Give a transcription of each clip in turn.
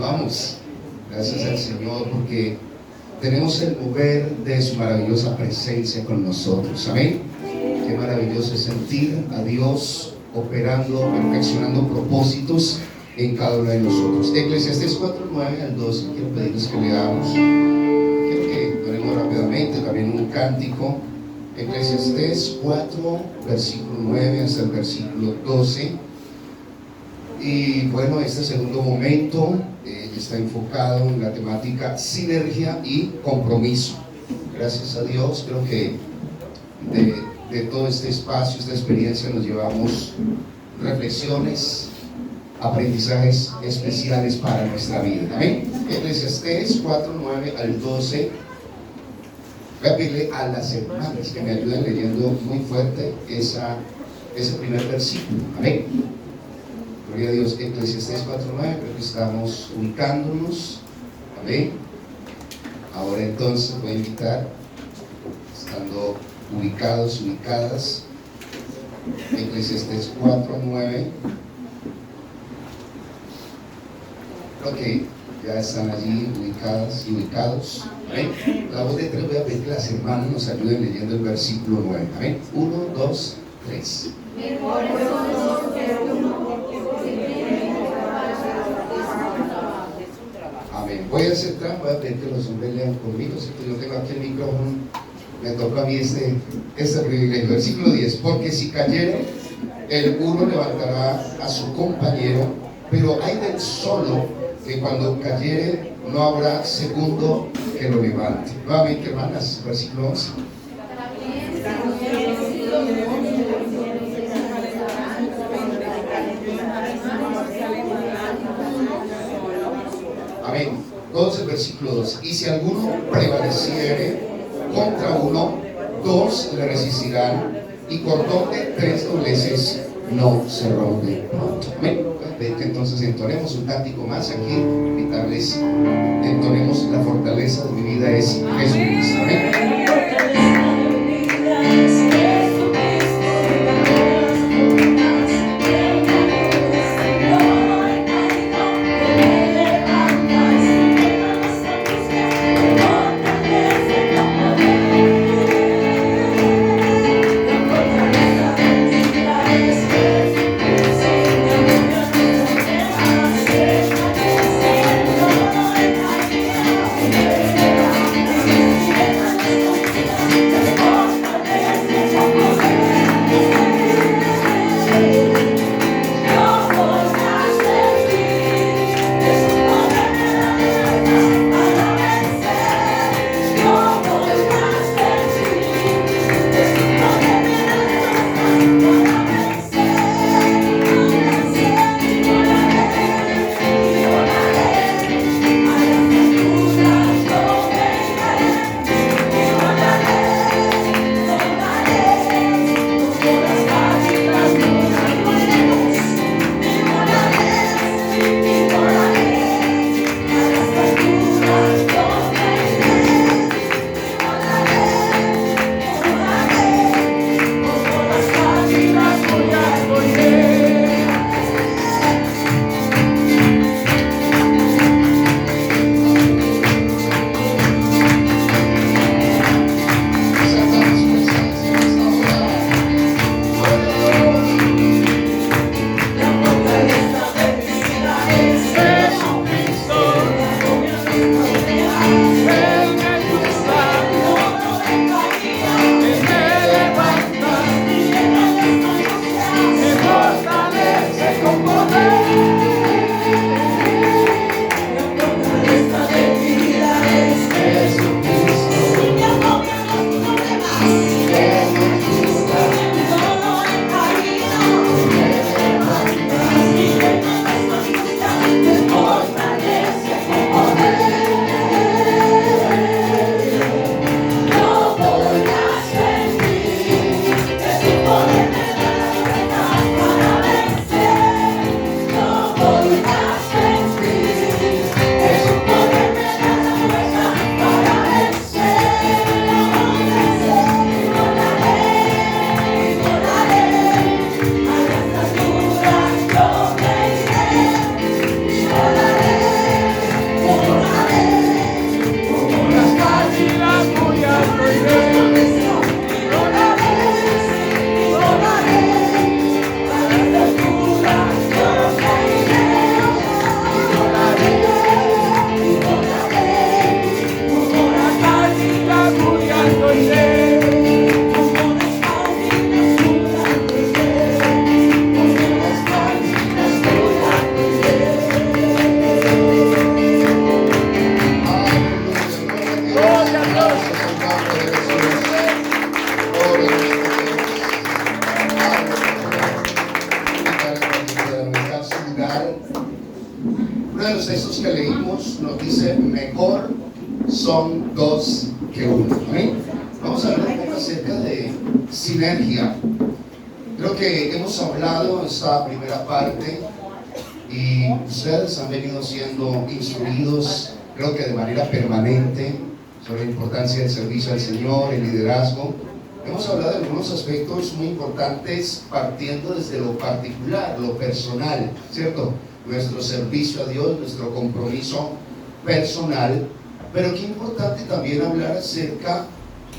alabamos. Gracias al Señor porque tenemos el mover de su maravillosa presencia con nosotros. Amén. Qué maravilloso es sentir a Dios operando, perfeccionando propósitos en cada uno de nosotros. Eclesiastés 4:9 al 12. Quiero pedirles que leamos. Quiero que oremos rápidamente también un cántico. Eclesiastés 4, versículo 9 hasta el versículo 12. Y bueno, este segundo momento está enfocado en la temática sinergia y compromiso. Gracias a Dios, creo que de todo este espacio, esta experiencia, nos llevamos reflexiones, aprendizajes especiales para nuestra vida. Amén. Eclesiastés 4, 9 al 12. Voy a pedirle a las hermanas que me ayuden leyendo muy fuerte ese primer versículo. Amén. Gloria a Dios. Eclesiastés 4:9, creo que estamos ubicándonos. Amén. Ahora entonces voy a invitar, estando ubicados, ubicadas, Eclesiastés 4:9. Creo que ya están allí ubicadas y ubicados. Amén. La voz de tres, voy a pedir que las hermanas nos ayuden leyendo el versículo 9. Amén. 1, 2, 3. Amén. Voy a hacer trampa, voy a pedir que los hombres lean conmigo. Si yo tengo aquí el micrófono, me toca a mí este privilegio. Versículo 10. Porque si cayere, el uno levantará a su compañero, pero hay del solo que cuando cayere no habrá segundo que lo levante. Nuevamente, hermanas, versículo 11. Amén. Entonces, versículo 2. Y si alguno prevaleciere contra uno, dos le resistirán, y cordón de 3 dobleces no se rompe pronto. Amén. Entonces entonemos un cántico más aquí, invitarles, entonemos la fortaleza de mi vida es Jesucristo. Amén. textos que leímos nos dice: mejor son dos que uno. ¿Amén? Vamos a hablar un poco acerca de sinergia. Creo que hemos hablado en esta primera parte y ustedes han venido siendo instruidos, creo que de manera permanente, sobre la importancia del servicio al Señor, el liderazgo. Hemos hablado de algunos aspectos muy importantes partiendo desde lo particular, lo personal, ¿cierto? Nuestro servicio a Dios, nuestro compromiso personal, pero qué importante también hablar acerca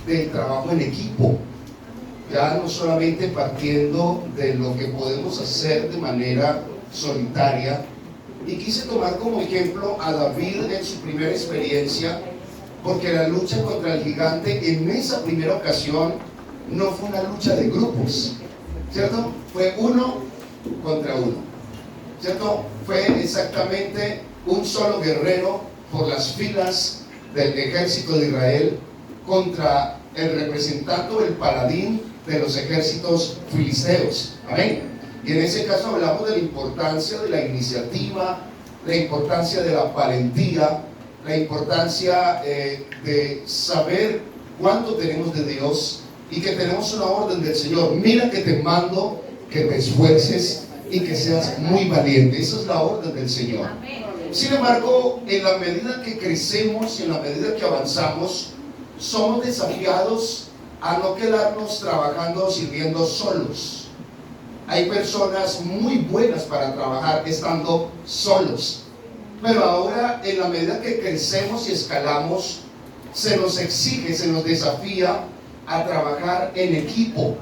del trabajo en equipo, ya no solamente partiendo de lo que podemos hacer de manera solitaria. Y quise tomar como ejemplo a David en su primera experiencia, porque la lucha contra el gigante en esa primera ocasión no fue una lucha de grupos, ¿cierto? Fue uno contra uno, ¿cierto? Fue exactamente un solo guerrero por las filas del ejército de Israel contra el representante o el paladín de los ejércitos filisteos. Amén. Y en ese caso hablamos de la importancia de la iniciativa, la importancia de la valentía, la importancia de saber cuánto tenemos de Dios y que tenemos una orden del Señor. Mira que te mando que te esfuerces y que seas muy valiente. Esa es la orden del Señor. Sin embargo, en la medida que crecemos y en la medida que avanzamos, somos desafiados a no quedarnos trabajando, sirviendo solos. Hay personas muy buenas para trabajar estando solos, pero ahora en la medida que crecemos y escalamos, se nos exige, se nos desafía a trabajar en equipo,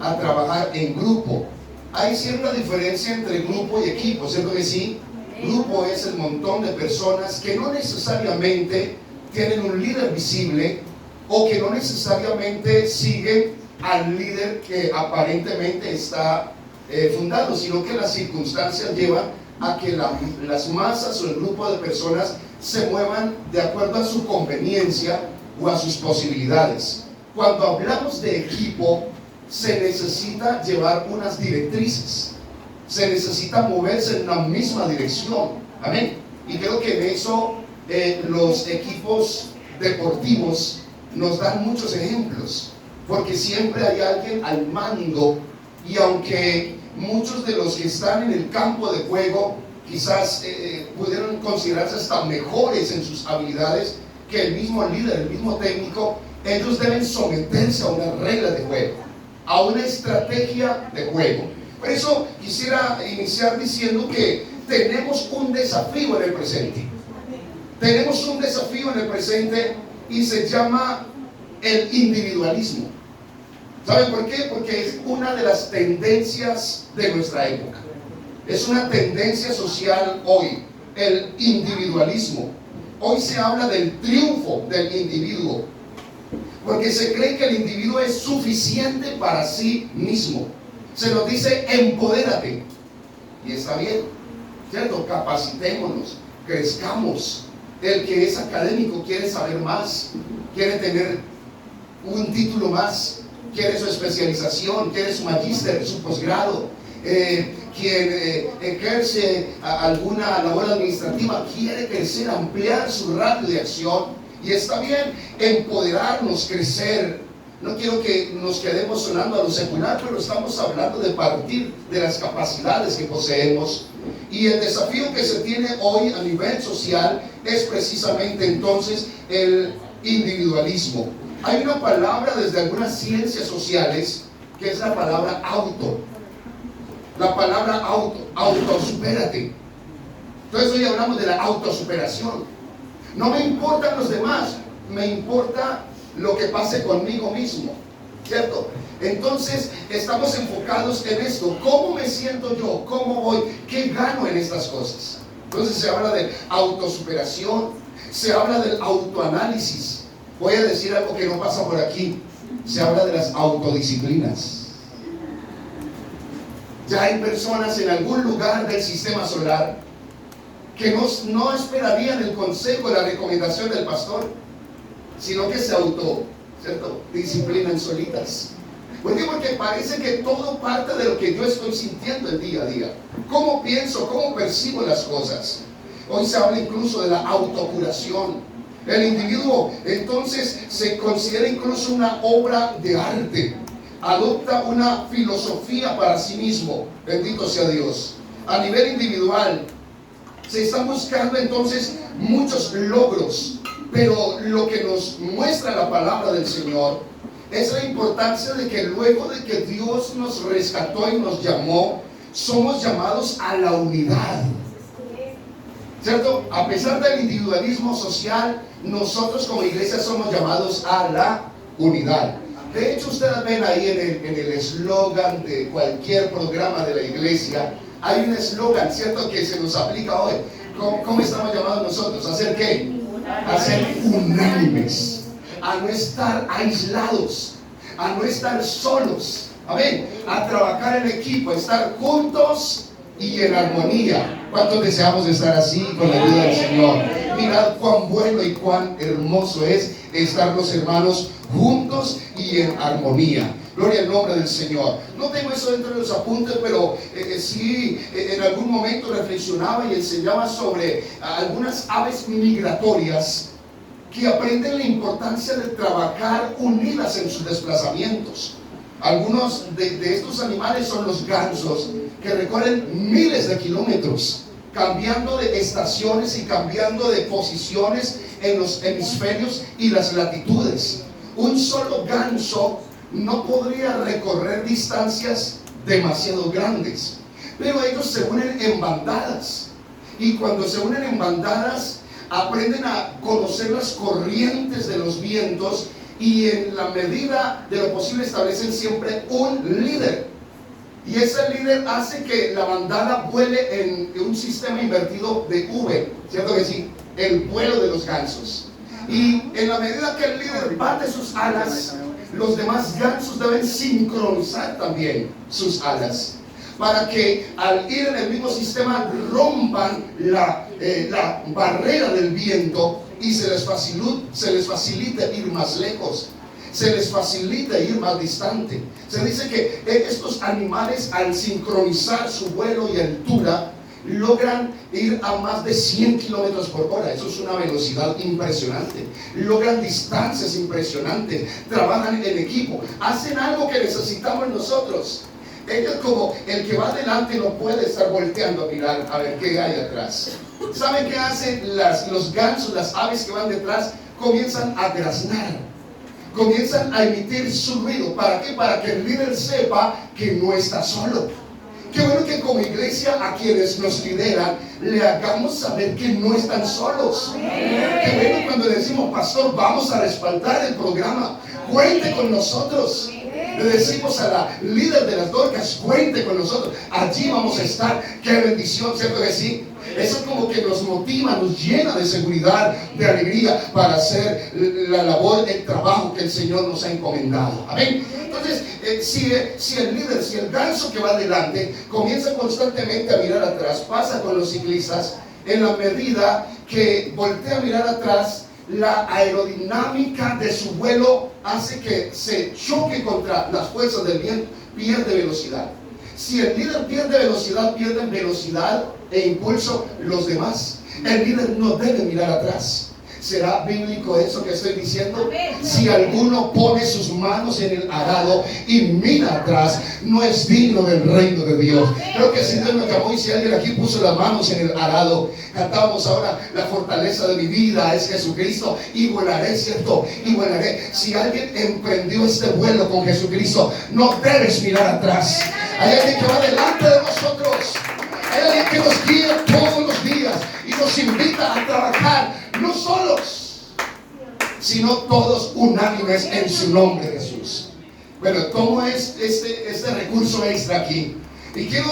a trabajar en grupo. Hay cierta diferencia entre grupo y equipo, ¿cierto que sí? Grupo es el montón de personas que no necesariamente tienen un líder visible o que no necesariamente siguen al líder que aparentemente está fundado, sino que las circunstancias llevan a que las masas o el grupo de personas se muevan de acuerdo a su conveniencia o a sus posibilidades. Cuando hablamos de equipo, se necesita llevar unas directrices, se necesita moverse en una misma dirección. Amén. Y creo que en eso los equipos deportivos nos dan muchos ejemplos, porque siempre hay alguien al mando, y aunque muchos de los que están en el campo de juego quizás pudieran considerarse hasta mejores en sus habilidades que el mismo líder, el mismo técnico, ellos deben someterse a una regla de juego, a una estrategia de juego. Por eso quisiera iniciar diciendo que tenemos un desafío en el presente. Tenemos un desafío en el presente y se llama el individualismo. ¿Saben por qué? Porque es una de las tendencias de nuestra época. Es una tendencia social hoy, el individualismo. Hoy se habla del triunfo del individuo, porque se cree que el individuo es suficiente para sí mismo. Se nos dice: empodérate. Y está bien, ¿cierto? Capacitémonos, crezcamos. El que es académico quiere saber más, quiere tener un título más, quiere su especialización, quiere su magíster, su posgrado. Quien ejerce alguna labor administrativa quiere crecer, ampliar su radio de acción. Y está bien empoderarnos, crecer. No quiero que nos quedemos sonando a lo secular, pero estamos hablando de partir de las capacidades que poseemos. Y el desafío que se tiene hoy a nivel social es precisamente entonces el individualismo. Hay una palabra desde algunas ciencias sociales que es la palabra auto. La palabra autosupérate. Entonces hoy hablamos de la autosuperación. No me importan los demás, me importa lo que pase conmigo mismo, ¿cierto? Entonces estamos enfocados en esto. ¿Cómo me siento yo? ¿Cómo voy? ¿Qué gano en estas cosas? Entonces se habla de autosuperación, se habla del autoanálisis. Voy a decir algo que no pasa por aquí. Se habla de las autodisciplinas. Ya hay personas en algún lugar del sistema solar que no esperarían el consejo, la recomendación del pastor, sino que se disciplinan solitas. ¿Por qué? Porque parece que todo parte de lo que yo estoy sintiendo el día a día. ¿Cómo pienso? ¿Cómo percibo las cosas? Hoy se habla incluso de la autocuración. El individuo entonces se considera incluso una obra de arte. Adopta una filosofía para sí mismo. Bendito sea Dios. A nivel individual se están buscando entonces muchos logros, pero lo que nos muestra la palabra del Señor es la importancia de que luego de que Dios nos rescató y nos llamó, somos llamados a la unidad. ¿Cierto? A pesar del individualismo social, nosotros como iglesia somos llamados a la unidad. De hecho, ustedes ven ahí en el eslogan de cualquier programa de la iglesia, hay un eslogan, ¿cierto?, que se nos aplica hoy. ¿Cómo estamos llamados nosotros? ¿A ser qué? A ser unánimes, a no estar aislados, a no estar solos. Amén. A trabajar en equipo, a estar juntos y en armonía. ¿Cuántos deseamos estar así con la ayuda del Señor? Mirad cuán bueno y cuán hermoso es estar los hermanos juntos y en armonía. Gloria al nombre del Señor. No tengo eso dentro de los apuntes, pero sí en algún momento reflexionaba y enseñaba sobre algunas aves migratorias que aprenden la importancia de trabajar unidas en sus desplazamientos. Algunos de estos animales son los gansos, que recorren miles de kilómetros, cambiando de estaciones y cambiando de posiciones en los hemisferios y las latitudes. Un solo ganso no podría recorrer distancias demasiado grandes, pero ellos se unen en bandadas, y cuando se unen en bandadas aprenden a conocer las corrientes de los vientos, y en la medida de lo posible establecen siempre un líder, y ese líder hace que la bandada vuele en un sistema invertido de V, ¿cierto que sí? El vuelo de los gansos. Y en la medida que el líder bate sus alas, los demás gansos deben sincronizar también sus alas, para que al ir en el mismo sistema rompan la barrera del viento y se les facilite ir más lejos, se les facilita ir más distante. Se dice que estos animales, al sincronizar su vuelo y altura, logran ir a más de 100 kilómetros por hora. Eso es una velocidad impresionante. Logran distancias impresionantes. Trabajan en equipo. Hacen algo que necesitamos nosotros. Ellos, como el que va adelante, no puede estar volteando a mirar a ver qué hay atrás. ¿Saben qué hacen los gansos, las aves que van detrás? Comienzan a graznar, comienzan a emitir su ruido. ¿Para qué? Para que el líder sepa que no está solo. Qué bueno que como iglesia a quienes nos lideran le hagamos saber que no están solos. Qué bueno cuando le decimos: pastor, vamos a respaldar el programa, cuente con nosotros. Le decimos a la líder de las Dorcas: cuente con nosotros, allí vamos a estar. Qué bendición, ¿cierto que sí? Eso como que nos motiva, nos llena de seguridad, de alegría para hacer la labor, el trabajo que el Señor nos ha encomendado. Amén. Entonces, si el líder, si el ganso que va adelante comienza constantemente a mirar atrás, pasa con los ciclistas, en la medida que voltea a mirar atrás, la aerodinámica de su vuelo hace que se choque contra las fuerzas del viento, pierde velocidad. Si el líder pierde velocidad, pierden velocidad e impulso los demás. El líder no debe mirar atrás. ¿Será bíblico eso que estoy diciendo? Si alguno pone sus manos en el arado y mira atrás, no es digno del reino de Dios. Creo que si Dios nos llamó y si alguien aquí puso las manos en el arado, cantábamos ahora: la fortaleza de mi vida es Jesucristo, y volaré, ¿cierto? Y volaré. Si alguien emprendió este vuelo con Jesucristo, no debes mirar atrás. Hay alguien que va delante de nosotros. Hay alguien que nos guía todos los días y nos invita a trabajar, no solos, sino todos unánimes en su nombre, Jesús. Bueno, ¿cómo es este recurso extra aquí? Y quiero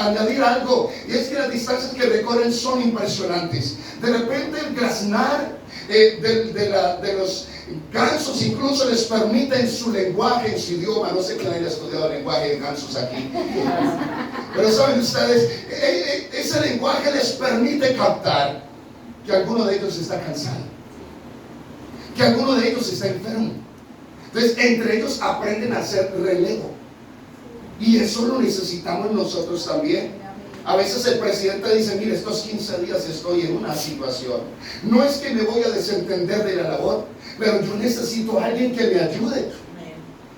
añadir algo, y es que las distancias que recorren son impresionantes. De repente el graznar de los gansos incluso les permite en su lenguaje, en su idioma. No sé quién haya estudiado el lenguaje de gansos aquí, pero saben ustedes, ese lenguaje les permite captar que alguno de ellos está cansado, que alguno de ellos está enfermo. Entonces entre ellos aprenden a hacer relevo, y eso lo necesitamos nosotros también. A veces el presidente dice, mire, estos 15 días estoy en una situación. No es que me voy a desentender de la labor, pero yo necesito a alguien que me ayude.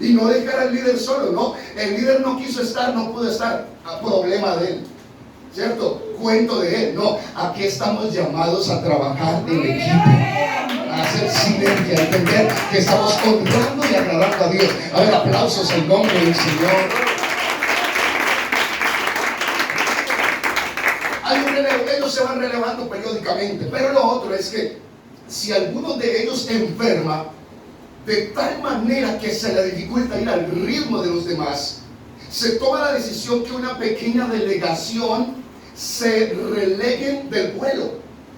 Y no dejar al líder solo, ¿no? El líder no quiso estar, no pudo estar. Problema de él, ¿cierto? Cuento de él. No, aquí estamos llamados a trabajar en equipo, a hacer sinergia, a entender que estamos honrando y agradando a Dios. A ver, aplausos en nombre del Señor. Hay un relevo, ellos se van relevando periódicamente, pero lo otro es que si alguno de ellos enferma de tal manera que se le dificulta ir al ritmo de los demás, se toma la decisión que una pequeña delegación se releguen del vuelo.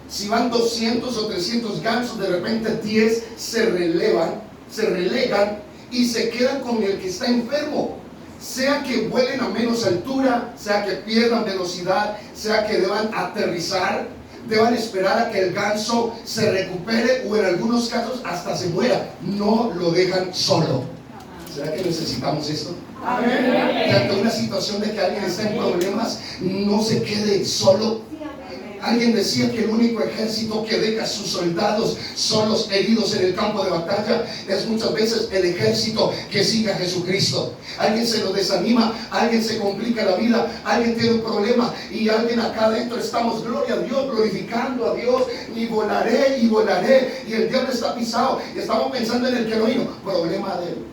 Si van 200 o 300 gansos, de repente 10 se relegan y se quedan con el que está enfermo. Sea que vuelen a menos altura, sea que pierdan velocidad, sea que deban aterrizar, deban esperar a que el ganso se recupere o en algunos casos hasta se muera. No lo dejan solo. ¿Será que necesitamos esto? Que ante una situación de que alguien está en problemas, no se quede solo. Alguien decía que el único ejército que deja a sus soldados son los heridos en el campo de batalla. Es muchas veces el ejército que sigue a Jesucristo. Alguien se lo desanima, alguien se complica la vida, alguien tiene un problema y alguien acá adentro estamos, gloria a Dios, glorificando a Dios, y volaré y el diablo está pisado y estamos pensando en el que lo vino. Problema de él.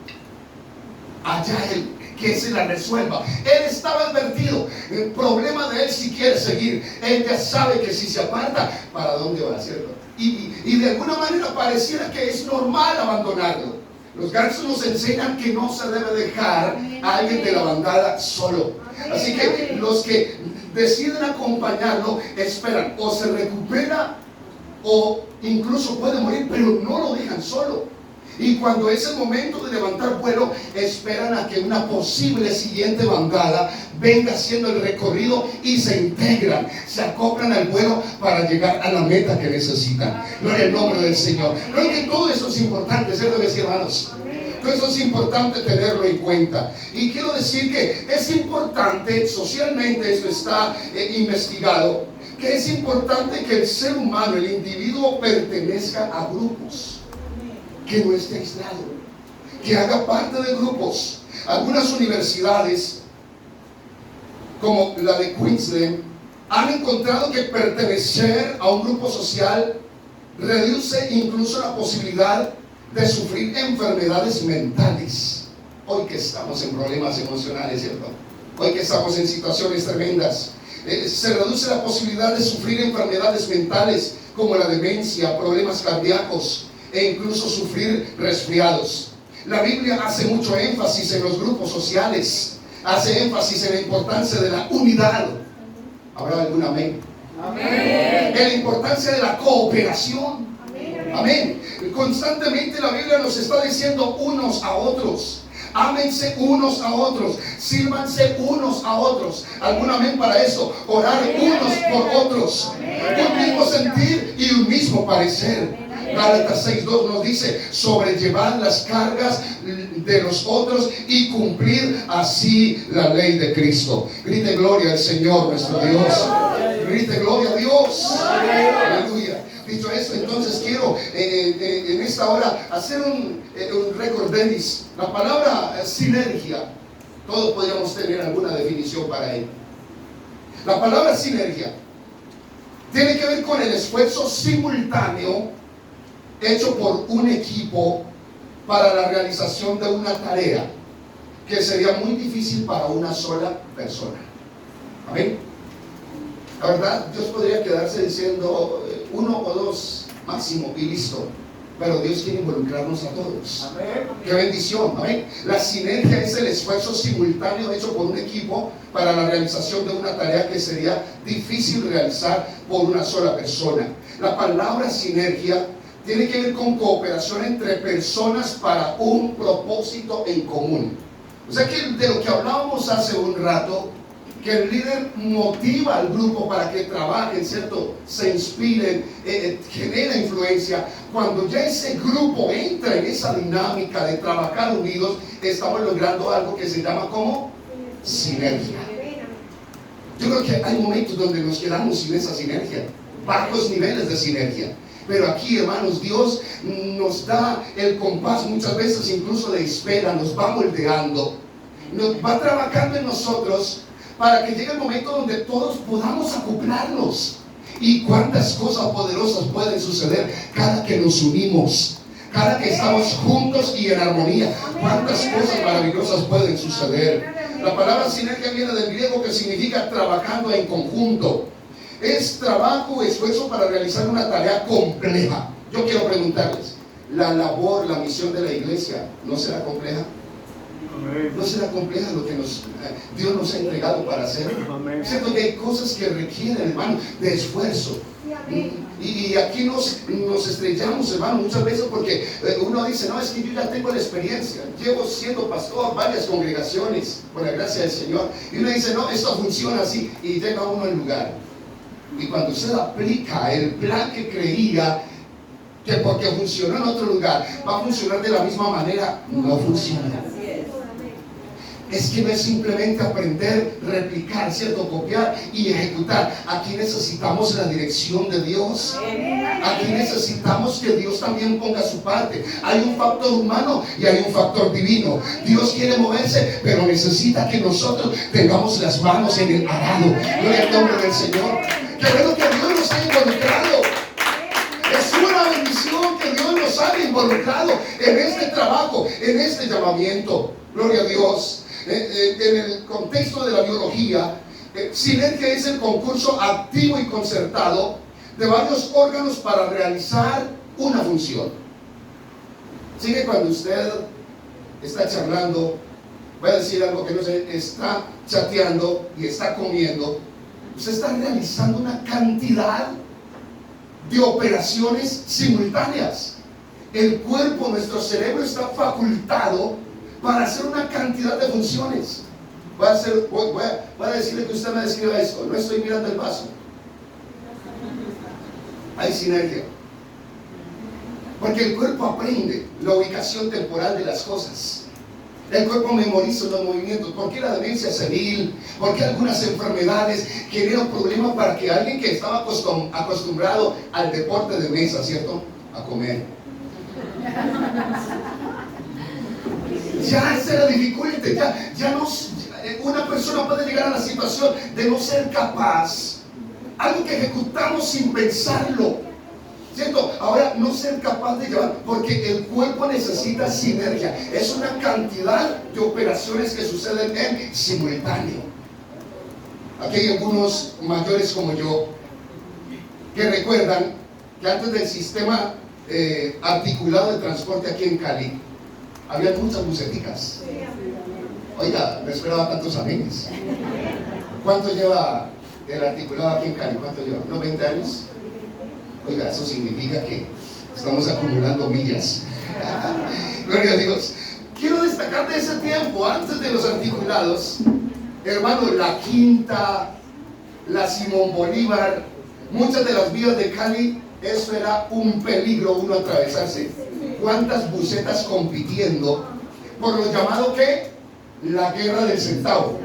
Allá él, que se la resuelva. Él estaba advertido. El problema de él si quiere seguir. Él ya sabe que si se aparta, ¿para dónde va a hacerlo? Y de alguna manera pareciera que es normal abandonarlo. Los gansos nos enseñan que no se debe dejar a alguien de la bandada solo. Así que los que deciden acompañarlo esperan o se recupera o incluso puede morir, pero no lo dejan solo. Y cuando es el momento de levantar vuelo, esperan a que una posible siguiente bandada venga haciendo el recorrido y se integran, se acoplan al vuelo para llegar a la meta que necesitan. Gloria al nombre del Señor. Creo que todo eso es importante, ¿cierto que sí, hermanos? Todo eso es importante tenerlo en cuenta. Y quiero decir que es importante, socialmente esto está investigado, que es importante que el ser humano, el individuo, pertenezca a grupos. Que no esté aislado, que haga parte de grupos. Algunas universidades, como la de Queensland, han encontrado que pertenecer a un grupo social reduce incluso la posibilidad de sufrir enfermedades mentales. Hoy que estamos en problemas emocionales, ¿cierto? Hoy que estamos en situaciones tremendas, se reduce la posibilidad de sufrir enfermedades mentales como la demencia, problemas cardíacos e incluso sufrir resfriados. La Biblia hace mucho énfasis en los grupos sociales, hace énfasis en la importancia de la unidad. ¿Habrá algún amén? Amén. En la importancia de la cooperación. Amén. Constantemente la Biblia nos está diciendo unos a otros. Ámense unos a otros, sírvanse unos a otros. ¿Algún amén para eso? Orar unos por otros. Un mismo sentir y un mismo parecer. Gálatas 6:2 nos dice: sobrellevar las cargas de los otros y cumplir así la ley de Cristo. Grite gloria al Señor nuestro Dios. Grite gloria a Dios. Aleluya. Dicho esto, entonces quiero en esta hora hacer un recordendis. La palabra sinergia, todos podríamos tener alguna definición para él. La palabra sinergia tiene que ver con el esfuerzo simultáneo hecho por un equipo para la realización de una tarea que sería muy difícil para una sola persona. Amén. La verdad, Dios podría quedarse diciendo uno o dos máximo y listo, pero Dios quiere involucrarnos a todos. Amén. Qué bendición. Amén. La sinergia es el esfuerzo simultáneo hecho por un equipo para la realización de una tarea que sería difícil realizar por una sola persona. La palabra sinergia tiene que ver con cooperación entre personas para un propósito en común. O sea que de lo que hablábamos hace un rato, que el líder motiva al grupo para que trabajen, ¿cierto? Se inspiren, genera influencia. Cuando ya ese grupo entra en esa dinámica de trabajar unidos, estamos logrando algo que se llama como sinergia. Yo creo que hay momentos donde nos quedamos sin esa sinergia, bajos niveles de sinergia. Pero aquí, hermanos, Dios nos da el compás muchas veces incluso de espera, nos va moldeando, nos va trabajando en nosotros para que llegue el momento donde todos podamos acoplarnos. Y cuántas cosas poderosas pueden suceder cada que nos unimos, cada que estamos juntos y en armonía. Cuántas cosas maravillosas pueden suceder. La palabra sinergia viene del griego, que significa trabajando en conjunto. Es trabajo, esfuerzo para realizar una tarea compleja. Yo quiero preguntarles, ¿la labor, la misión de la iglesia no será compleja? ¿No será compleja lo que Dios nos ha entregado para hacer? Cierto que hay cosas que requieren, hermano, de esfuerzo. Y aquí nos estrellamos, hermano, muchas veces porque uno dice, no, es que yo ya tengo la experiencia, llevo siendo pastor varias congregaciones, por la gracia del Señor, y uno dice, no, esto funciona así, y llega uno al lugar. Y cuando usted aplica el plan que creía que porque funcionó en otro lugar va a funcionar de la misma manera, no funciona. Es que no es simplemente aprender, replicar, ¿cierto? Copiar y ejecutar. Aquí necesitamos la dirección de Dios. Aquí necesitamos que Dios también ponga su parte. Hay un factor humano y hay un factor divino. Dios quiere moverse, pero necesita que nosotros tengamos las manos en el arado. Gloria al nombre del Señor. Qué bueno que Dios nos ha involucrado. Es una bendición que Dios nos haya involucrado en este trabajo, en este llamamiento. Gloria a Dios. En el contexto de la biología, sinergia es el concurso activo y concertado de varios órganos para realizar una función. Así que cuando usted está charlando, voy a decir algo que no sé, está chateando y está comiendo, usted está realizando una cantidad de operaciones simultáneas. El cuerpo, nuestro cerebro está facultado para hacer una cantidad de funciones. Voy a decirle que usted me describa esto. No estoy mirando el vaso. Hay sinergia. Porque el cuerpo aprende la ubicación temporal de las cosas. El cuerpo memoriza los movimientos. ¿Por qué la demencia senil? ¿Por qué algunas enfermedades generan problemas para que alguien que estaba acostumbrado al deporte de mesa, ¿cierto? A comer. Ya será dificultad, una persona puede llegar a la situación de no ser capaz, algo que ejecutamos sin pensarlo, ¿cierto? Ahora, no ser capaz de llevar, porque el cuerpo necesita sinergia, es una cantidad de operaciones que suceden en simultáneo. Aquí hay algunos mayores como yo que recuerdan que antes del sistema articulado de transporte aquí en Cali, había muchas buceticas. Oiga, no esperaba tantos amigos. ¿Cuánto lleva el articulado aquí en Cali? ¿Cuánto lleva? ¿Unos 20 años? Oiga, eso significa que estamos acumulando millas. Gloria a Dios. Quiero destacar de ese tiempo, antes de los articulados, hermano, la Quinta, la Simón Bolívar, muchas de las vías de Cali, eso era un peligro uno atravesarse. ¿Cuántas bucetas compitiendo por lo llamado que la guerra del centavo?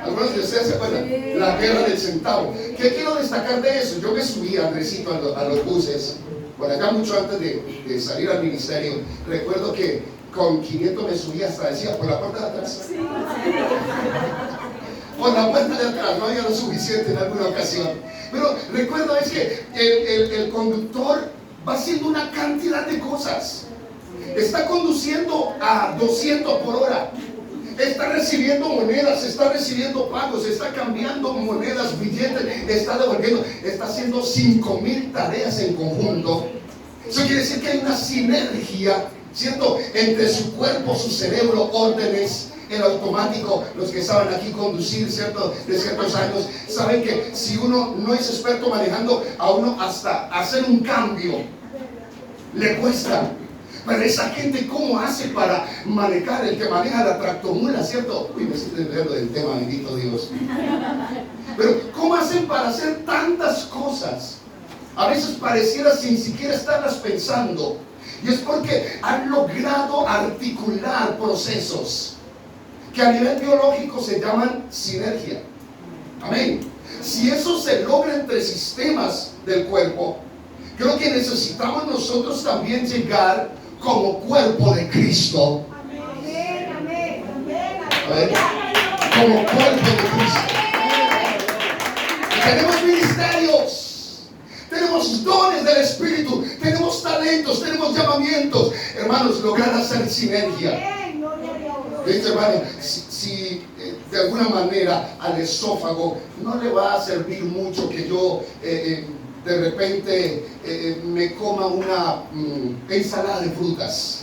Algunos de ustedes se acuerdan, la guerra del centavo. ¿Qué quiero destacar de eso? Yo me subí, Andresito, a los buses por acá mucho antes de salir al ministerio. Recuerdo que con 500 me subí hasta, decía, por la puerta de atrás. Por la puerta de atrás, no había lo suficiente en alguna ocasión. Pero recuerdo es que el conductor va haciendo una cantidad de cosas. Está conduciendo a 200 por hora. Está recibiendo monedas, está recibiendo pagos, está cambiando monedas, billetes, está devolviendo, está haciendo 5,000 tareas en conjunto. Eso quiere decir que hay una sinergia, ¿cierto? Entre su cuerpo, su cerebro, órdenes, el automático. Los que saben aquí conducir, ¿cierto? De ciertos años, saben que si uno no es experto manejando, a uno hasta hacer un cambio le cuesta. Pero esa gente, ¿cómo hace para manejar? El que maneja la tractomula, ¿cierto? Uy, me estoy desviando del tema, bendito Dios. Pero ¿cómo hacen para hacer tantas cosas? A veces pareciera sin siquiera estarlas pensando. Y es porque han logrado articular procesos que a nivel biológico se llaman sinergia. Amén. Si eso se logra entre sistemas del cuerpo, creo que necesitamos nosotros también llegar como cuerpo de Cristo. A ver, como cuerpo de Cristo. Tenemos ministerios, tenemos dones del Espíritu, tenemos talentos, tenemos llamamientos. Hermanos, lograr hacer sinergia. ¿Viste, hermano? Si de alguna manera al esófago no le va a servir mucho que yo de repente me coma una ensalada de frutas,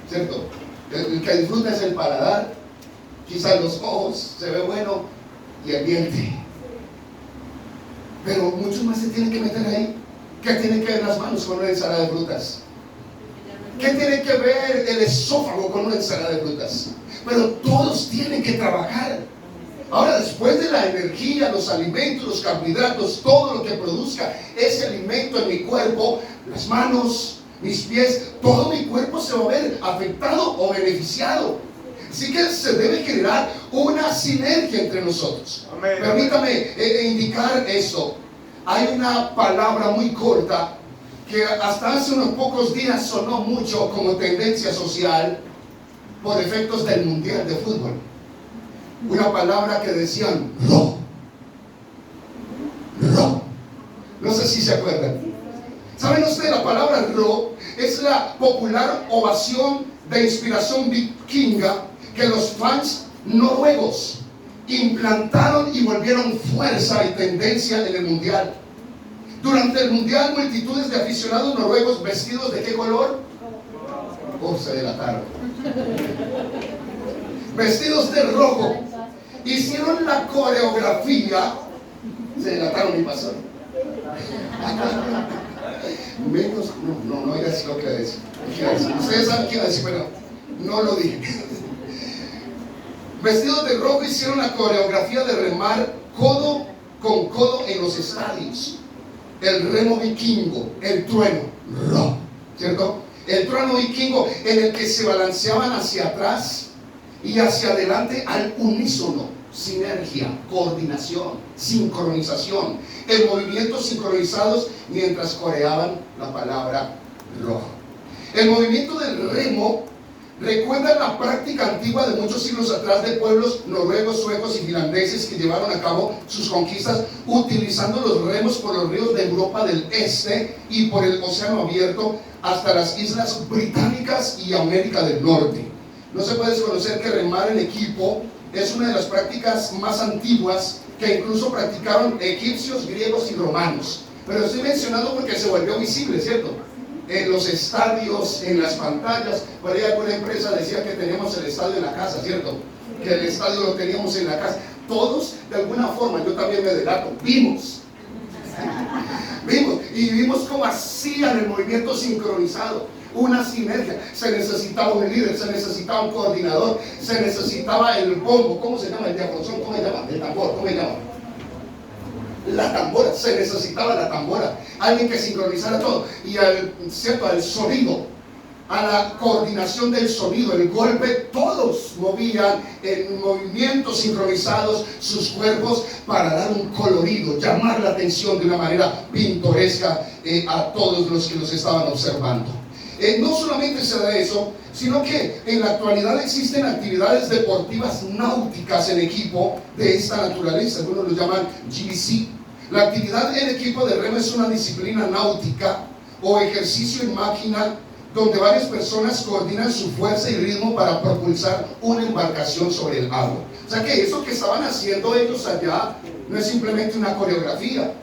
¿cierto? El que disfruta es el paladar, quizás los ojos, se ve bueno, y el vientre. Pero mucho más se tiene que meter ahí. ¿Qué tienen que ver las manos con una ensalada de frutas? ¿Qué tiene que ver el esófago con una ensalada de frutas? Pero todos tienen que trabajar. Ahora, después de la energía, los alimentos, los carbohidratos, todo lo que produzca ese alimento en mi cuerpo, las manos, mis pies, todo mi cuerpo se va a ver afectado o beneficiado. Así que se debe generar una sinergia entre nosotros. Amén. Permítame indicar esto. Hay una palabra muy corta que hasta hace unos pocos días sonó mucho como tendencia social por efectos del Mundial de Fútbol. Una palabra que decían ro. No sé si se acuerdan. ¿Saben ustedes? La palabra ro es la popular ovación de inspiración vikinga que los fans noruegos implantaron y volvieron fuerza y tendencia en el mundial. Durante el mundial, multitudes de aficionados noruegos vestidos ¿de qué color? Se delataron. Vestidos de rojo, hicieron la coreografía. Se delataron, mi pastor. Menos, no iba a decir lo que iba a decir. Ustedes saben qué iba a decir, pero no lo dije. Vestidos de rojo hicieron la coreografía de remar codo con codo en los estadios. El remo vikingo, el trueno, ro, ¿cierto? El trueno vikingo en el que se balanceaban hacia atrás y hacia adelante al unísono. Sinergia, coordinación, sincronización. El movimiento sincronizados mientras coreaban la palabra rojo. El movimiento del remo recuerda la práctica antigua de muchos siglos atrás de pueblos noruegos, suecos y finlandeses que llevaron a cabo sus conquistas utilizando los remos por los ríos de Europa del Este y por el océano abierto hasta las islas británicas y América del Norte. No se puede desconocer que remar en equipo es una de las prácticas más antiguas que incluso practicaron egipcios, griegos y romanos. Pero estoy mencionando porque se volvió visible, ¿cierto? En los estadios, en las pantallas. Por ahí alguna empresa decía que teníamos el estadio en la casa, ¿cierto? Que el estadio lo teníamos en la casa. Todos, de alguna forma, yo también me delato, vimos y vimos cómo hacían el movimiento sincronizado, una sinergia. Se necesitaba un líder, se necesitaba un coordinador, se necesitaba el bombo, ¿cómo se llama? El diapasón, ¿cómo se llama? El tambor, ¿cómo se llama? La tambora, se necesitaba la tambora, alguien que sincronizara todo, y al sonido, a la coordinación del sonido, el golpe, todos movían en movimientos sincronizados sus cuerpos para dar un colorido, llamar la atención de una manera pintoresca a todos los que los estaban observando. No solamente se da eso, sino que en la actualidad existen actividades deportivas náuticas en equipo de esta naturaleza. Algunos lo llaman GBC. La actividad en equipo de remo es una disciplina náutica o ejercicio en máquina donde varias personas coordinan su fuerza y ritmo para propulsar una embarcación sobre el agua. O sea que eso que estaban haciendo ellos allá no es simplemente una coreografía.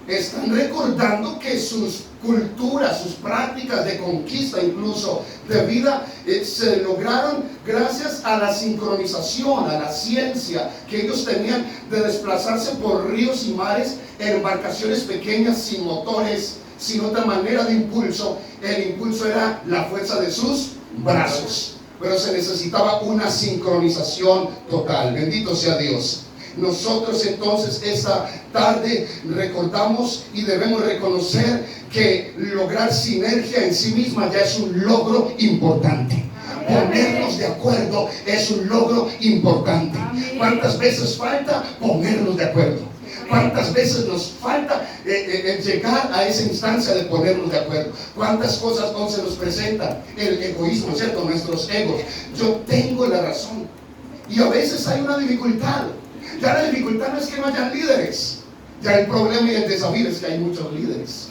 Están recordando que sus culturas, sus prácticas de conquista, incluso de vida, se lograron gracias a la sincronización, a la ciencia que ellos tenían de desplazarse por ríos y mares en embarcaciones pequeñas sin motores, sin otra manera de impulso. El impulso era la fuerza de sus brazos, pero se necesitaba una sincronización total. Bendito sea Dios. Nosotros entonces esta tarde recordamos y debemos reconocer que lograr sinergia en sí misma ya es un logro importante. Ponernos de acuerdo es un logro importante. ¿Cuántas veces falta ponernos de acuerdo? ¿Cuántas veces nos falta llegar a esa instancia de ponernos de acuerdo? ¿Cuántas cosas aún se nos presentan? El egoísmo, ¿cierto? Nuestros egos. Yo tengo la razón. Y a veces hay una dificultad. Ya la dificultad no es que no hayan líderes. Ya el problema y el desafío es que hay muchos líderes.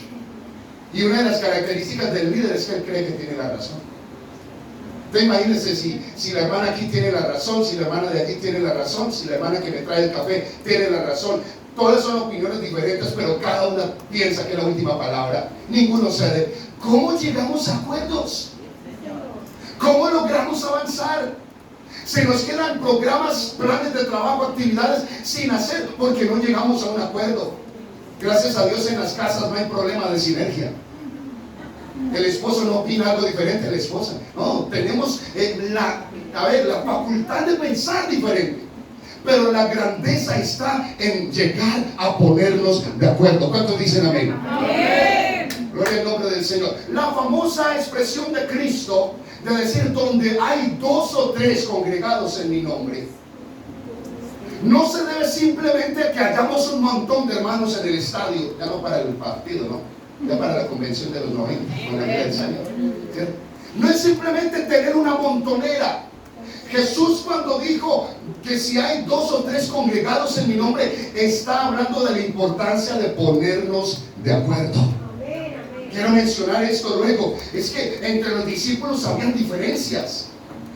Y una de las características del líder es que él cree que tiene la razón. Entonces imagínense si la hermana aquí tiene la razón, si la hermana de aquí tiene la razón, si la hermana que me trae el café tiene la razón. Todas son opiniones diferentes, pero cada una piensa que es la última palabra. Ninguno cede. ¿Cómo llegamos a acuerdos? ¿Cómo logramos avanzar? Se nos quedan programas, planes de trabajo, actividades sin hacer porque no llegamos a un acuerdo. Gracias a Dios en las casas no hay problema de sinergia. El esposo no opina algo diferente a la esposa. No, tenemos la facultad de pensar diferente. Pero la grandeza está en llegar a ponernos de acuerdo. ¿Cuántos dicen amén? Amén. Gloria al nombre del Señor. La famosa expresión de Cristo de decir: donde hay 2 o 3 congregados en mi nombre, no se debe simplemente a que hayamos un montón de hermanos en el estadio, ya no para el partido, ¿no? Ya para la convención de los 90, con la vida del Señor. ¿Cierto? No es simplemente tener una montonera. Jesús, cuando dijo que si hay 2 o 3 congregados en mi nombre, está hablando de la importancia de ponernos de acuerdo. Quiero mencionar esto luego. Es que entre los discípulos habían diferencias.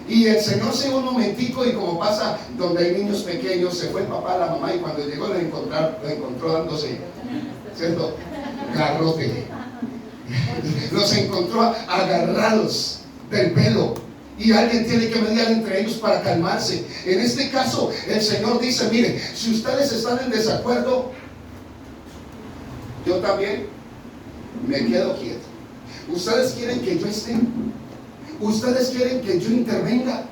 Y el Señor se dio un momentico, y como pasa donde hay niños pequeños, se fue el papá, la mamá, y cuando llegó lo encontró dándose, ¿cierto?, garrote. Los encontró agarrados del pelo, y alguien tiene que mediar entre ellos para calmarse. En este caso el Señor dice: miren, si ustedes están en desacuerdo, yo también me quedo quieto. Ustedes quieren que yo esté, ustedes quieren que yo intervenga,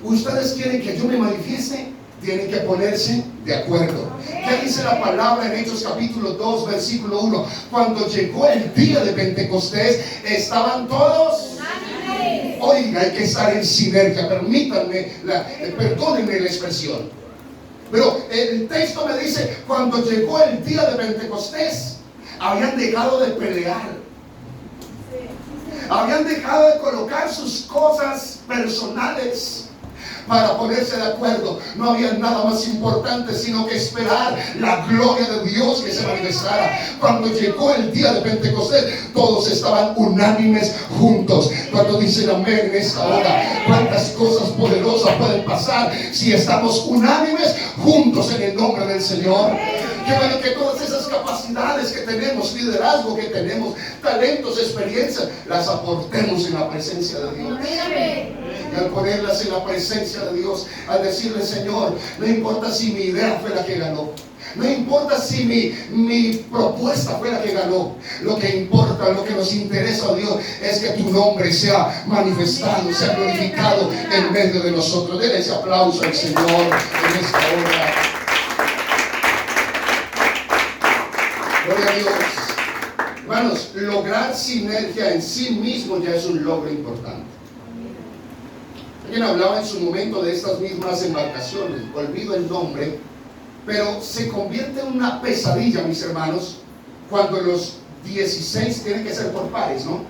ustedes quieren que yo me manifieste, tienen que ponerse de acuerdo. ¿Qué dice la palabra en Hechos capítulo 2 versículo 1? Cuando llegó el día de Pentecostés, estaban todos. Oiga, hay que estar en sinergia. Permítanme, perdónenme la expresión, pero el texto me dice: cuando llegó el día de Pentecostés, habían dejado de pelear, habían dejado de colocar sus cosas personales para ponerse de acuerdo. No había nada más importante sino que esperar la gloria de Dios que se manifestara. Cuando llegó el día de Pentecostés, todos estaban unánimes juntos. Cuando dicen amén en esta hora, cuántas cosas poderosas pueden pasar si estamos unánimes juntos en el nombre del Señor. Qué bueno que todas esas capacidades que tenemos, liderazgo que tenemos, talentos, experiencias, las aportemos en la presencia de Dios. Y al ponerlas en la presencia de Dios, al decirle: Señor, no importa si mi idea fue la que ganó, no importa si mi propuesta fue la que ganó, lo que importa, lo que nos interesa, Dios, es que tu nombre sea manifestado, sea glorificado en medio de nosotros. Denle ese aplauso al Señor en esta hora. Gloria a Dios. Hermanos, lograr sinergia en sí mismo ya es un logro importante. Alguien hablaba en su momento de estas mismas embarcaciones, olvido el nombre, pero se convierte en una pesadilla, mis hermanos, cuando los 16 tienen que ser por pares, ¿no?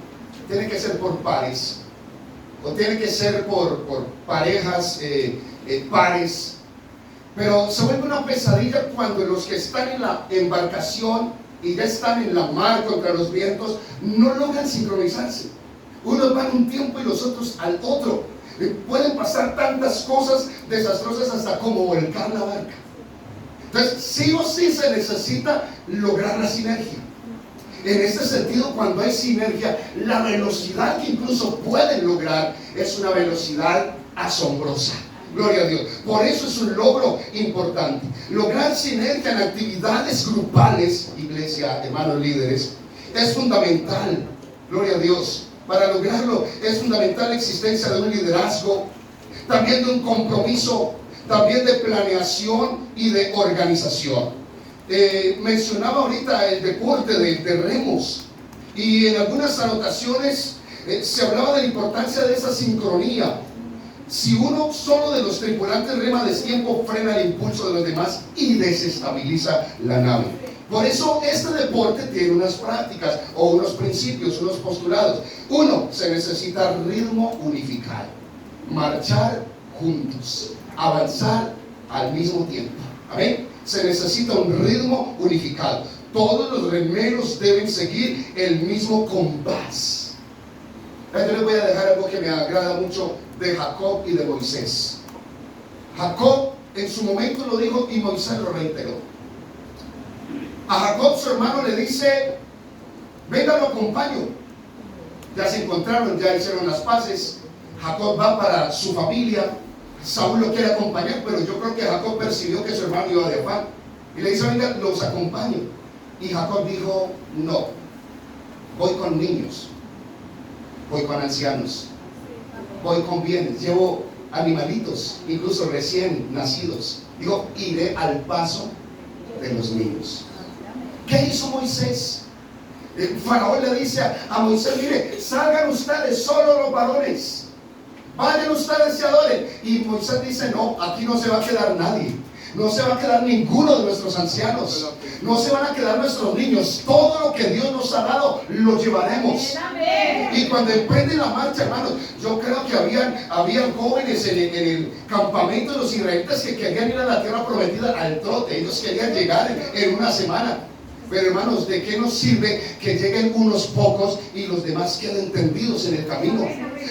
Tienen que ser por pares, o tienen que ser por parejas, pares. Pero se vuelve una pesadilla cuando los que están en la embarcación y ya están en la mar contra los vientos no logran sincronizarse. Unos van un tiempo y los otros al otro. Pueden pasar tantas cosas desastrosas hasta como volcar la barca. Entonces, sí o sí se necesita lograr la sinergia. En este sentido, cuando hay sinergia, la velocidad que incluso pueden lograr es una velocidad asombrosa. Gloria a Dios. Por eso es un logro importante. Lograr sinergia en actividades grupales, iglesia, hermanos líderes, es fundamental. Gloria a Dios. Para lograrlo es fundamental la existencia de un liderazgo, también de un compromiso, también de planeación y de organización. Mencionaba ahorita el deporte de remos, y en algunas anotaciones se hablaba de la importancia de esa sincronía. Si uno solo de los tripulantes rema a destiempo, frena el impulso de los demás y desestabiliza la nave. Por eso este deporte tiene unas prácticas o unos principios, unos postulados. Uno, se necesita ritmo unificado, marchar juntos, avanzar al mismo tiempo. Amén. Se necesita un ritmo unificado. Todos los remeros deben seguir el mismo compás. Yo les voy a dejar algo que me agrada mucho de Jacob y de Moisés. Jacob en su momento lo dijo y Moisés lo reiteró. A Jacob su hermano le dice: venga, lo acompaño. Ya se encontraron, ya hicieron las paces. Jacob va para su familia. Saúl lo quiere acompañar, pero yo creo que Jacob percibió que su hermano iba de afán y le dice: venga, los acompaño. Y Jacob dijo: no, voy con niños, voy con ancianos, voy con bienes, llevo animalitos, incluso recién nacidos. Digo, iré al paso de los niños. ¿Qué hizo Moisés? El faraón le dice a Moisés: mire, salgan ustedes, solo los varones, vayan ustedes y adoren. Y Moisés dice: no, aquí no se va a quedar nadie, no se va a quedar ninguno de nuestros ancianos, no se van a quedar nuestros niños. Todo lo que Dios nos ha dado lo llevaremos. Y cuando emprende la marcha, hermanos, yo creo que habían jóvenes en el campamento de los israelitas que querían ir a la tierra prometida al trote. Ellos querían llegar en una semana. Pero hermanos, ¿de qué nos sirve que lleguen unos pocos y los demás queden tendidos en el camino?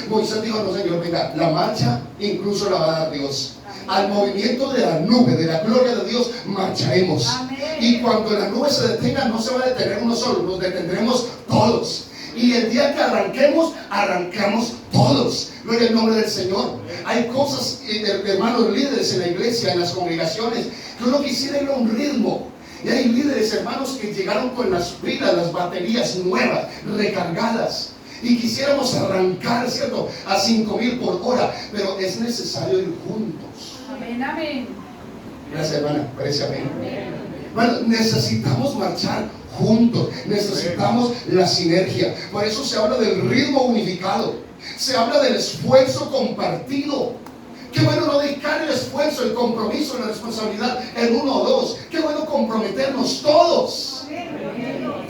Moisés dijo: no, Señor, venga, la marcha incluso la va a dar Dios. Al movimiento de la nube, de la gloria de Dios, marcharemos. Y cuando la nube se detenga, no se va a detener uno solo, nos detendremos todos. Y el día que arranquemos, arrancamos todos. Gloria al nombre del Señor. Hay cosas, hermanos líderes en la iglesia, en las congregaciones, que uno quisiera ir a un ritmo. Y hay líderes, hermanos, que llegaron con las pilas, las baterías nuevas, recargadas. Y quisiéramos arrancar, ¿cierto?, a 5,000 por hora. Pero es necesario ir juntos. Amén, amén. Gracias, hermana. Parece amén. Bueno, necesitamos marchar juntos. Necesitamos la sinergia. Por eso se habla del ritmo unificado. Se habla del esfuerzo compartido. Qué bueno no dedicar el esfuerzo, el compromiso, la responsabilidad en uno o dos. Qué bueno comprometernos todos.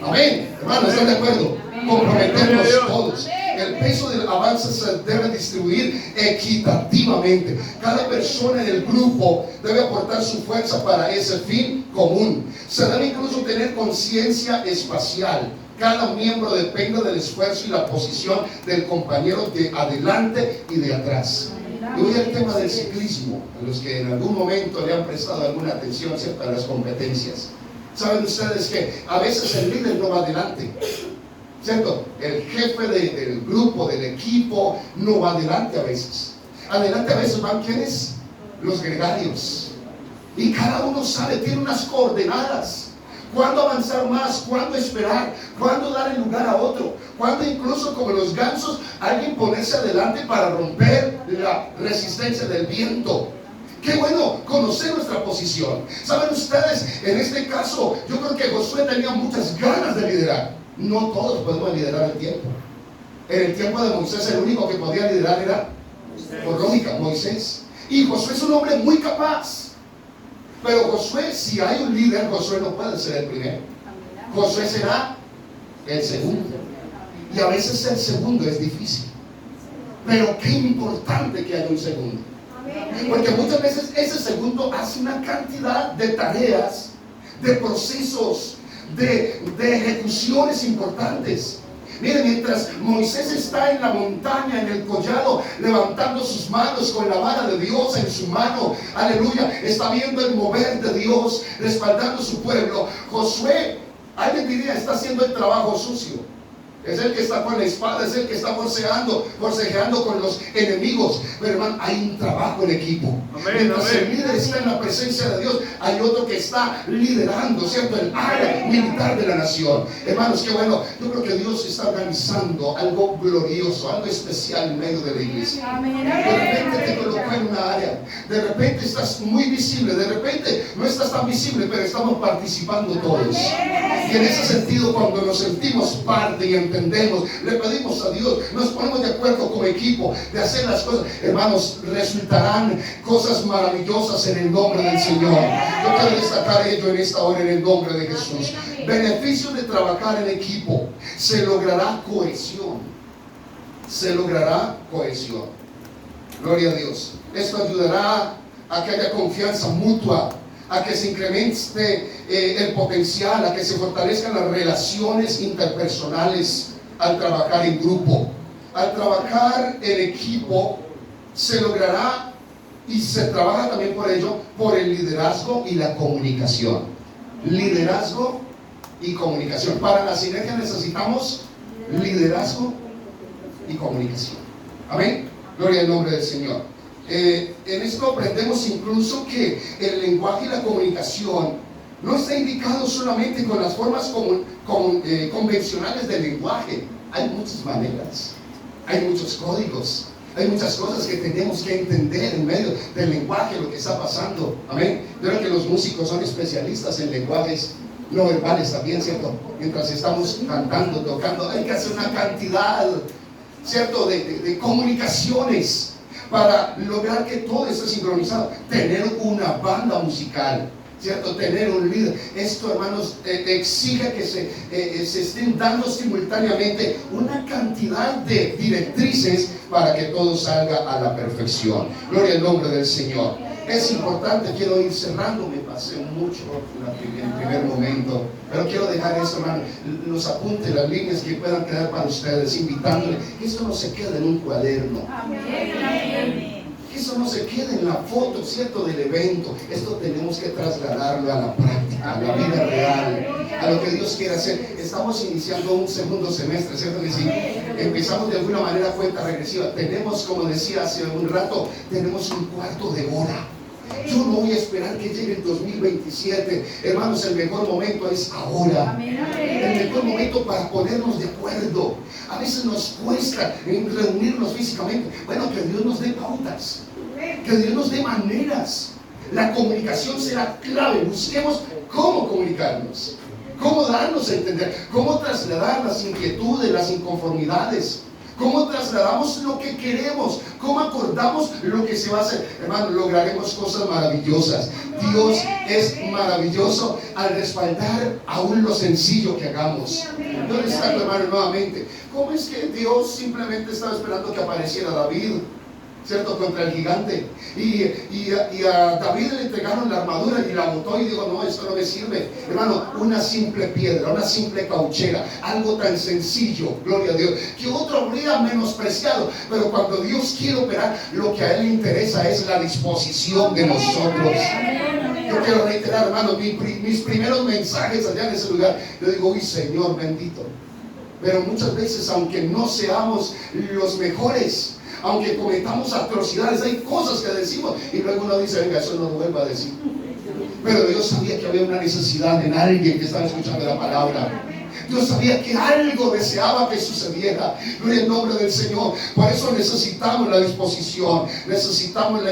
Amén. Hermanos, ¿están de acuerdo? Comprometernos todos. El peso del avance se debe distribuir equitativamente. Cada persona en el grupo debe aportar su fuerza para ese fin común. Se debe incluso tener conciencia espacial. Cada miembro depende del esfuerzo y la posición del compañero de adelante y de atrás. Y hoy el tema del ciclismo, a los que en algún momento le han prestado alguna atención, ¿cierto?, a las competencias. Saben ustedes que a veces el líder no va adelante, ¿cierto? El jefe del grupo, del equipo, no va adelante a veces. Adelante a veces van ¿quiénes? Los gregarios. Y cada uno sabe, tiene unas coordenadas. ¿Cuándo avanzar más? ¿Cuándo esperar? ¿Cuándo dar el lugar a otro? ¿Cuándo incluso, como los gansos, alguien ponerse adelante para romper la resistencia del viento? Qué bueno conocer nuestra posición. Saben ustedes, en este caso, yo creo que Josué tenía muchas ganas de liderar. No todos podemos liderar el tiempo. En el tiempo de Moisés, el único que podía liderar era Moisés. Y Josué es un hombre muy capaz. Pero Josué, si hay un líder, Josué no puede ser el primero. Josué será el segundo. Y a veces el segundo es difícil. Pero qué importante que haya un segundo. Porque muchas veces ese segundo hace una cantidad de tareas, de procesos, de ejecuciones importantes. Miren, mientras Moisés está en la montaña, en el collado, levantando sus manos con la vara de Dios en su mano, aleluya, está viendo el mover de Dios, respaldando su pueblo. Josué, alguien diría, está haciendo el trabajo sucio. Es el que está con la espada, es el que está forcejeando con los enemigos. Pero hermano, hay un trabajo en equipo. Mientras el líder está en la presencia de Dios, hay otro que está liderando, ¿cierto?, el área militar de la nación. Hermanos, qué bueno. Yo creo que Dios está organizando algo glorioso, algo especial en medio de la iglesia. De repente te colocó en una área, de repente estás muy visible, de repente no estás tan visible, pero estamos participando todos. Y en ese sentido, cuando nos sentimos parte y entendemos, le pedimos a Dios, nos ponemos de acuerdo como equipo de hacer las cosas, hermanos, resultarán cosas maravillosas en el nombre del Señor. Yo quiero destacar ello en esta hora en el nombre de Jesús. Beneficio de trabajar en equipo: se logrará cohesión. Se logrará cohesión. Gloria a Dios. Esto ayudará a que haya confianza mutua, a que se incremente el potencial, a que se fortalezcan las relaciones interpersonales al trabajar en grupo. Al trabajar en equipo se logrará, y se trabaja también por ello, por el liderazgo y la comunicación. Liderazgo y comunicación. Para la sinergia necesitamos liderazgo y comunicación. Amén. Gloria al nombre del Señor. En esto aprendemos incluso que el lenguaje y la comunicación no está indicado solamente con las formas convencionales del lenguaje. Hay muchas maneras, hay muchos códigos, hay muchas cosas que tenemos que entender en medio del lenguaje, lo que está pasando. Amén. Yo creo que los músicos son especialistas en lenguajes no verbales también, ¿cierto? Mientras estamos cantando, tocando, hay que hacer una cantidad, ¿cierto?, de comunicaciones para lograr que todo esté sincronizado. Tener una banda musical, ¿cierto?, tener un líder. Esto, hermanos, exige que se estén dando simultáneamente una cantidad de directrices para que todo salga a la perfección. Gloria al nombre del Señor. Es importante, quiero ir cerrando, me pasé mucho en el primer momento, pero quiero dejar eso, hermano, los apuntes, las líneas que puedan quedar para ustedes, invitándole que esto no se quede en un cuaderno. Amén. Que eso no se quede en la foto, ¿cierto?, del evento. Esto tenemos que trasladarlo a la práctica, a la vida real, a lo que Dios quiere hacer. Estamos iniciando un segundo semestre, ¿cierto que sí? Empezamos de alguna manera cuenta regresiva. Tenemos, como decía hace un rato, tenemos un cuarto de hora. Yo no voy a esperar que llegue el 2027. Hermanos, el mejor momento es ahora. El mejor momento para ponernos de acuerdo. A veces nos cuesta reunirnos físicamente. Bueno, que Dios nos dé pautas, que Dios nos dé maneras. La comunicación será clave. Busquemos cómo comunicarnos, cómo darnos a entender, cómo trasladar las inquietudes, las inconformidades, cómo trasladamos lo que queremos, cómo acordamos lo que se va a hacer. Hermano, lograremos cosas maravillosas. Dios es maravilloso al respaldar aún lo sencillo que hagamos. Yo destaco, hermano, nuevamente, ¿cómo es que Dios simplemente estaba esperando que apareciera David, ¿cierto?, contra el gigante? Y a David le entregaron la armadura y la botó y dijo: no, esto no me sirve. Hermano, una simple piedra, una simple cauchera, algo tan sencillo, gloria a Dios, que otro habría menospreciado. Pero cuando Dios quiere operar, lo que a Él le interesa es la disposición de nosotros. Yo quiero reiterar, hermano, mis primeros mensajes allá en ese lugar, yo digo: uy, Señor bendito. Pero muchas veces, aunque no seamos los mejores, aunque cometamos atrocidades, hay cosas que decimos y luego uno dice: venga, eso no lo vuelva a decir. Pero Dios sabía que había una necesidad en alguien que estaba escuchando la palabra. Dios sabía que algo deseaba que sucediera. Gloria al nombre del Señor. Por eso necesitamos la disposición, necesitamos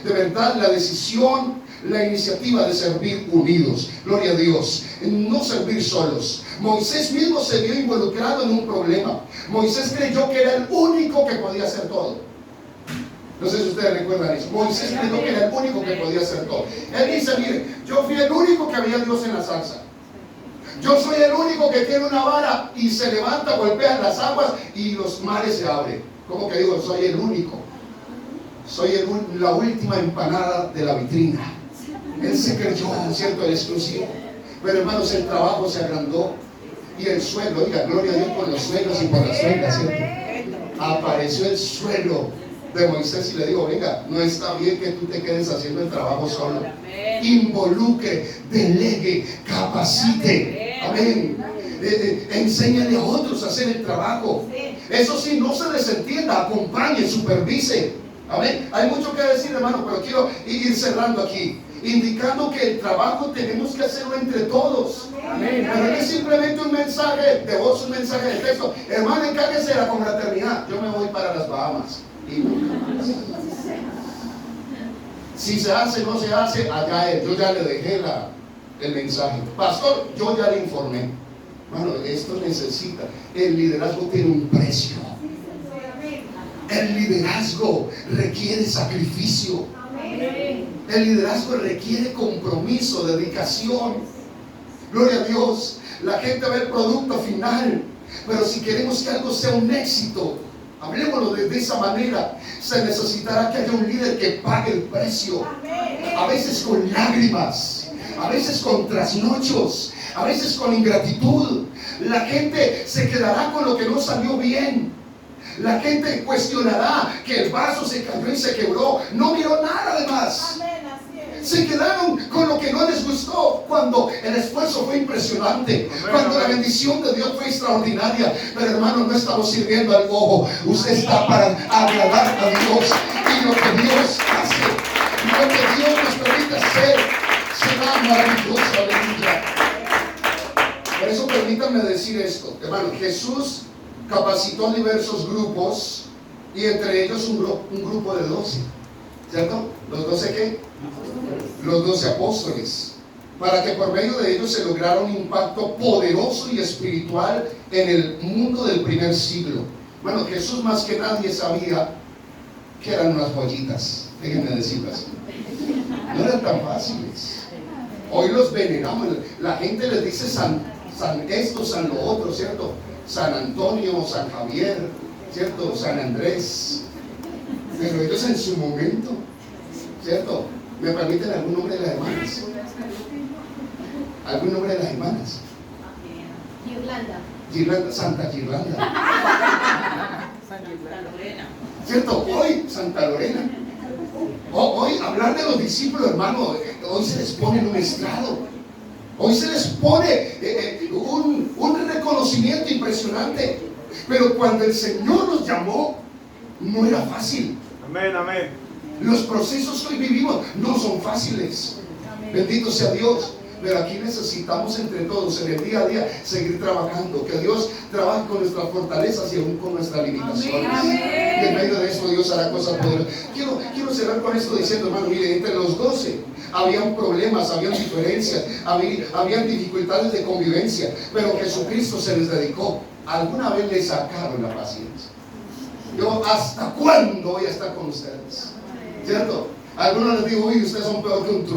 de verdad la decisión, la iniciativa de servir unidos. Gloria a Dios. No servir solos. Moisés mismo se vio involucrado en un problema. Moisés creyó que era el único que podía hacer todo. No sé si ustedes recuerdan eso. Moisés creyó que era el único que podía hacer todo. Él dice: mire, yo fui el único que había Dios en la salsa. Yo soy el único que tiene una vara y se levanta, golpea las aguas y los mares se abren. ¿Cómo que digo? Soy el único. Soy la última empanada de la vitrina. Él se creyó, ¿cierto?, el exclusivo. Pero, hermanos, el trabajo se agrandó y el suelo, oiga, gloria a Dios por los suelos y por las suegras, ¿cierto? Apareció el suelo de Moisés y le dijo: venga, no está bien que tú te quedes haciendo el trabajo solo. Involucre, delegue, capacite. Amén. Enséñale a otros a hacer el trabajo. Eso sí, no se desentienda, acompañe, supervise. Amén. Hay mucho que decir, hermano, pero quiero ir cerrando aquí, indicando que el trabajo tenemos que hacerlo entre todos. Amén. Pero no es simplemente un mensaje de voz, un mensaje de texto: hermano, encárguese de la confraternidad, yo me voy para las Bahamas. Y nunca más. Si se hace, no se hace, allá es. Yo ya le dejé el mensaje. Pastor, yo ya le informé. Bueno, esto necesita. El liderazgo tiene un precio. El liderazgo requiere sacrificio. El liderazgo requiere compromiso, dedicación. Gloria a Dios. La gente ve el producto final, pero si queremos que algo sea un éxito, hablemoslo de esa manera, se necesitará que haya un líder que pague el precio. A veces con lágrimas, a veces con trasnochos, a veces con ingratitud. La gente se quedará con lo que no salió bien. La gente cuestionará que el vaso se cayó y se quebró. No miró nada de más. Se quedaron con lo que no les gustó, cuando el esfuerzo fue impresionante, cuando la bendición de Dios fue extraordinaria. Pero hermano, no estamos sirviendo al bobo. Usted está para agradar a Dios, y lo que Dios hace, lo que Dios nos permite hacer, será maravilloso. Aleluya. Por eso permítanme decir esto, hermano. Jesús capacitó diversos grupos, y entre ellos un grupo de 12, ¿cierto? ¿Los 12 qué? Los 12 apóstoles, para que por medio de ellos se lograra un impacto poderoso y espiritual en el mundo del primer siglo. Bueno, Jesús más que nadie sabía que eran unas joyitas, déjenme decirlo así. No eran tan fáciles. Hoy los veneramos, la gente les dice San esto, San lo otro, ¿cierto? San Antonio, San Javier, ¿cierto? San Andrés. Pero ellos en su momento, ¿cierto? ¿Me permiten algún nombre de las hermanas? ¿Algún nombre de las hermanas? Girlanda, Santa Girlanda. Santa Lorena. ¿Cierto? Hoy, Santa Lorena. Hoy, hablar de los discípulos, hermano, hoy se les pone en un estrado. Hoy se les pone un reconocimiento impresionante. Pero cuando el Señor nos llamó, no era fácil. Amén, amén. Los procesos que hoy vivimos no son fáciles. Bendito sea Dios. Pero aquí necesitamos entre todos, en el día a día, seguir trabajando. Que Dios trabaje con nuestras fortalezas y aún con nuestras limitaciones. Y en medio de eso Dios hará cosas poderosas. Quiero cerrar con esto diciendo, hermano, mire, entre los 12 habían problemas, habían diferencias, habían dificultades de convivencia, pero Jesucristo se les dedicó. Alguna vez les sacaron la paciencia. Yo, ¿hasta cuándo voy a estar con ustedes? ¿Cierto? Algunos les digo, uy, ustedes son peor que un trueno.